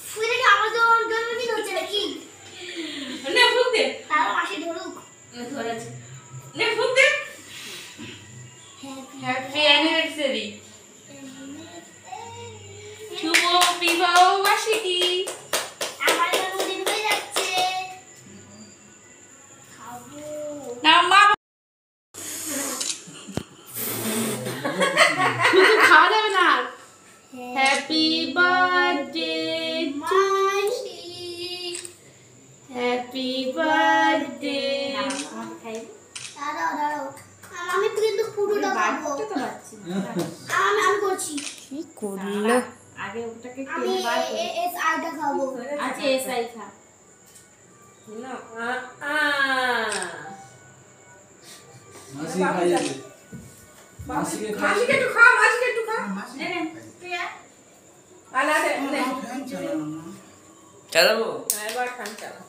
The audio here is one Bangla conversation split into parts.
ফুলে কি আমার জন্মদিন হচ্ছে নাকি? না ফুক দে। তার মাসে ধরুক। ধরেছে। না ফুক দে। Happy anniversary. শুভ বিবাহ বার্ষিকী। আমার জন্মদিন হয়ে যাচ্ছে। খাবো। না মা শুধু খাওয়া যাবে না। Happy birthday to happy birthday. দাঁড়াও আমি কিন্তু পুরোটা খাবো। আমি করছি। কি করলো? আগে ওটাকে আমি এস আইটা খাবো। আচ্ছা এস আই খা। না মাসি খাইয়ে দে। মাসিকে খাইয়ে মাসিকে একটু খা, মাসিকে একটু খা। নে নে তুই আয়। আলা দে নে। চালাবো। এবার খান চালা।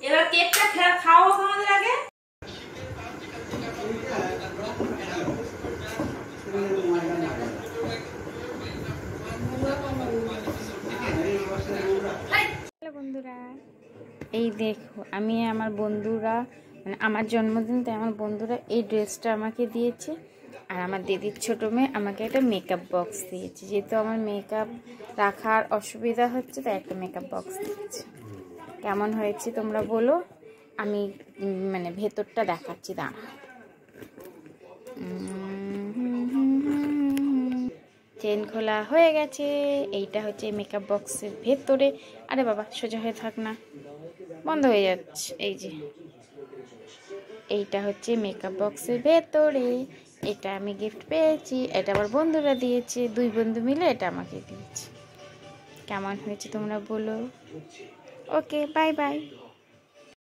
এবার কেকটা খাও তোমাদের আগে। বন্ধুরা এই দেখো আমি আমার বন্ধুরা মানে আমার জন্মদিন তাই আমার বন্ধুরা এই ড্রেসটা আমাকে দিয়েছে আর আমার দিদির ছোট মেয়ে আমাকে একটা মেকআপ বক্স দিয়েছে যেহেতু আমার মেকআপ রাখার অসুবিধা হচ্ছে তাই একটা মেকআপ বক্স দিয়েছে। কেমন হয়েছে তোমরা বলো। আমি মানে ভেতরটা দেখাচ্ছি দাঁড়া। চেন খোলা হয়ে গেছে। এইটা হচ্ছে মেকআপ বক্সের ভেতরে। আরে বাবা সোজা হয়ে থাক না, বন্ধ হয়ে যাচ্ছে। এই যে এইটা হচ্ছে মেকআপ বক্সের ভেতরে। এটা আমি গিফট পেয়েছি, এটা আমার বন্ধুরা দিয়েছে, দুই বন্ধু মিলে এটা আমাকে দিয়েছে। কেমন হয়েছে তোমরা বলো। Okay bye bye.